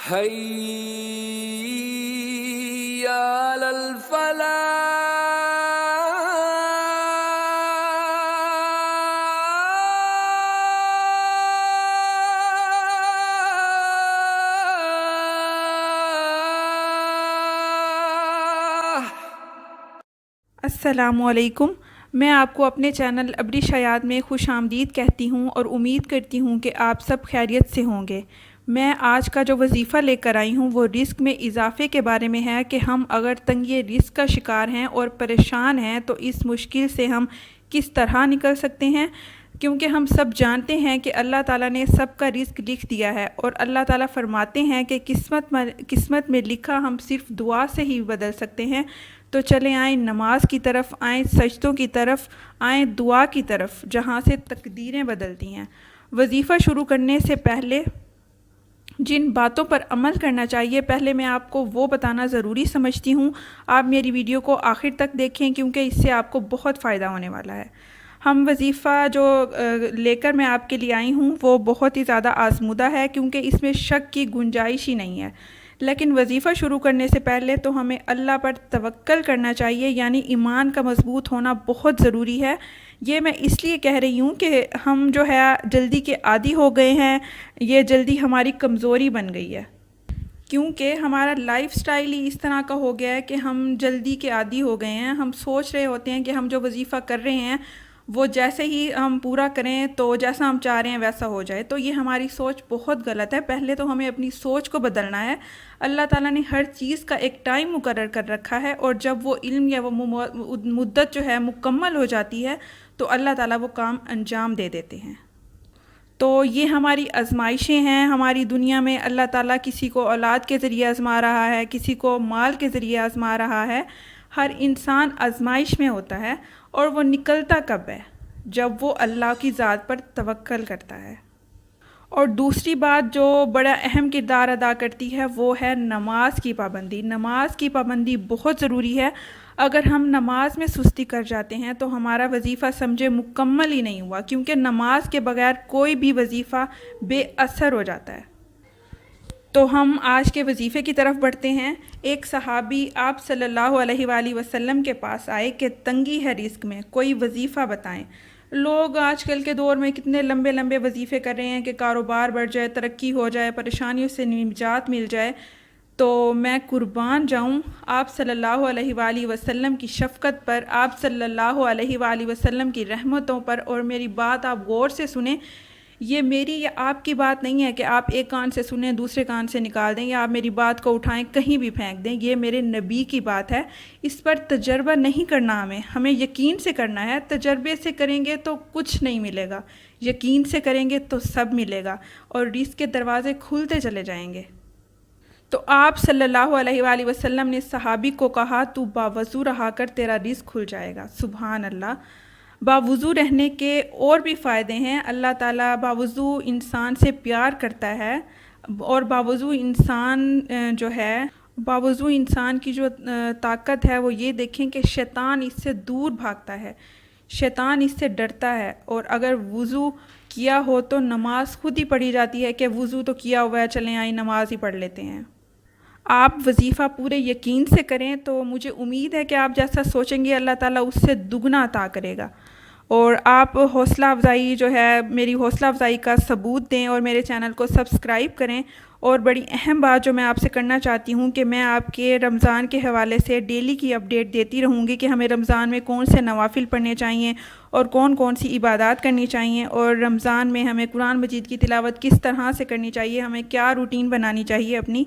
حي على الفلاح. السلام علیکم، میں آپ کو اپنے چینل ابری شیاد میں خوش آمدید کہتی ہوں اور امید کرتی ہوں کہ آپ سب خیریت سے ہوں گے۔ میں آج کا جو وظیفہ لے کر آئی ہوں وہ رزق میں اضافے کے بارے میں ہے کہ ہم اگر تنگی رزق کا شکار ہیں اور پریشان ہیں تو اس مشکل سے ہم کس طرح نکل سکتے ہیں، کیونکہ ہم سب جانتے ہیں کہ اللہ تعالیٰ نے سب کا رزق لکھ دیا ہے اور اللہ تعالیٰ فرماتے ہیں کہ قسمت میں لکھا ہم صرف دعا سے ہی بدل سکتے ہیں۔ تو چلیں آئیں نماز کی طرف، آئیں سجدوں کی طرف، آئیں دعا کی طرف، جہاں سے تقدیریں بدلتی ہیں۔ وظیفہ شروع کرنے سے پہلے جن باتوں پر عمل کرنا چاہیے، پہلے میں آپ کو وہ بتانا ضروری سمجھتی ہوں۔ آپ میری ویڈیو کو آخر تک دیکھیں کیونکہ اس سے آپ کو بہت فائدہ ہونے والا ہے۔ ہم وظیفہ جو لے کر میں آپ کے لیے آئی ہوں وہ بہت ہی زیادہ آزمودہ ہے کیونکہ اس میں شک کی گنجائش ہی نہیں ہے، لیکن وظیفہ شروع کرنے سے پہلے تو ہمیں اللہ پر توکل کرنا چاہیے، یعنی ایمان کا مضبوط ہونا بہت ضروری ہے۔ یہ میں اس لیے کہہ رہی ہوں کہ ہم جو ہے جلدی کے عادی ہو گئے ہیں، یہ جلدی ہماری کمزوری بن گئی ہے، کیونکہ ہمارا لائف سٹائل ہی اس طرح کا ہو گیا ہے کہ ہم جلدی کے عادی ہو گئے ہیں۔ ہم سوچ رہے ہوتے ہیں کہ ہم جو وظیفہ کر رہے ہیں وہ جیسے ہی ہم پورا کریں تو جیسا ہم چاہ رہے ہیں ویسا ہو جائے، تو یہ ہماری سوچ بہت غلط ہے۔ پہلے تو ہمیں اپنی سوچ کو بدلنا ہے۔ اللہ تعالیٰ نے ہر چیز کا ایک ٹائم مقرر کر رکھا ہے، اور جب وہ علم یا وہ مدت جو ہے مکمل ہو جاتی ہے تو اللہ تعالیٰ وہ کام انجام دے دیتے ہیں۔ تو یہ ہماری آزمائشیں ہیں ہماری دنیا میں۔ اللہ تعالیٰ کسی کو اولاد کے ذریعے آزما رہا ہے، کسی کو مال کے ذریعے آزما رہا ہے۔ ہر انسان آزمائش میں ہوتا ہے، اور وہ نکلتا کب ہے؟ جب وہ اللہ کی ذات پر توکل کرتا ہے۔ اور دوسری بات جو بڑا اہم کردار ادا کرتی ہے وہ ہے نماز کی پابندی۔ نماز کی پابندی بہت ضروری ہے۔ اگر ہم نماز میں سستی کر جاتے ہیں تو ہمارا وظیفہ سمجھے مکمل ہی نہیں ہوا، کیونکہ نماز کے بغیر کوئی بھی وظیفہ بے اثر ہو جاتا ہے۔ تو ہم آج کے وظیفے کی طرف بڑھتے ہیں۔ ایک صحابی آپ صلی اللہ علیہ وآلہ وسلم کے پاس آئے کہ تنگی ہے رزق میں، کوئی وظیفہ بتائیں۔ لوگ آج کل کے دور میں کتنے لمبے لمبے وظیفے کر رہے ہیں کہ کاروبار بڑھ جائے، ترقی ہو جائے، پریشانیوں سے نجات مل جائے۔ تو میں قربان جاؤں آپ صلی اللہ علیہ وآلہ وسلم کی شفقت پر، آپ صلی اللہ علیہ وآلہ وسلم کی رحمتوں پر، اور میری بات آپ غور سے سنیں۔ یہ میری یا آپ کی بات نہیں ہے کہ آپ ایک کان سے سنیں دوسرے کان سے نکال دیں، یا آپ میری بات کو اٹھائیں کہیں بھی پھینک دیں۔ یہ میرے نبی کی بات ہے، اس پر تجربہ نہیں کرنا، ہمیں یقین سے کرنا ہے۔ تجربے سے کریں گے تو کچھ نہیں ملے گا، یقین سے کریں گے تو سب ملے گا، اور رزق کے دروازے کھلتے چلے جائیں گے۔ تو آپ صلی اللہ علیہ وآلہ وسلم نے صحابی کو کہا، تو باوضو رہا کر تیرا رزق کھل جائے گا۔ سبحان اللہ۔ باوضو رہنے کے اور بھی فائدے ہیں۔ اللہ تعالیٰ باوضو انسان سے پیار کرتا ہے، اور باوضو انسان کی جو طاقت ہے وہ یہ دیکھیں کہ شیطان اس سے دور بھاگتا ہے، شیطان اس سے ڈرتا ہے۔ اور اگر وضو کیا ہو تو نماز خود ہی پڑھی جاتی ہے کہ وضو تو کیا ہوا ہے، چلیں آئیں نماز ہی پڑھ لیتے ہیں۔ آپ وظیفہ پورے یقین سے کریں تو مجھے امید ہے کہ آپ جیسا سوچیں گے اللہ تعالیٰ اس سے دگنا عطا کرے گا۔ اور آپ حوصلہ افزائی جو ہے میری حوصلہ افزائی کا ثبوت دیں اور میرے چینل کو سبسکرائب کریں۔ اور بڑی اہم بات جو میں آپ سے کرنا چاہتی ہوں کہ میں آپ کے رمضان کے حوالے سے ڈیلی کی اپڈیٹ دیتی رہوں گی کہ ہمیں رمضان میں کون سے نوافل پڑھنے چاہیے اور کون کون سی عبادات کرنی چاہیے، اور رمضان میں ہمیں قرآن مجید کی تلاوت کس طرح سے کرنی چاہیے، ہمیں کیا روٹین بنانی چاہیے اپنی۔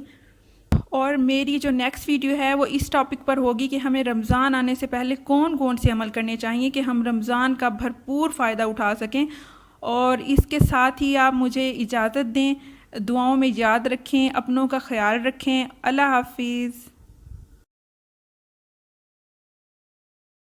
اور میری جو نیکسٹ ویڈیو ہے وہ اس ٹاپک پر ہوگی کہ ہمیں رمضان آنے سے پہلے کون کون سے عمل کرنے چاہیے کہ ہم رمضان کا بھرپور فائدہ اٹھا سکیں۔ اور اس کے ساتھ ہی آپ مجھے اجازت دیں، دعاؤں میں یاد رکھیں، اپنوں کا خیال رکھیں۔ اللہ حافظ۔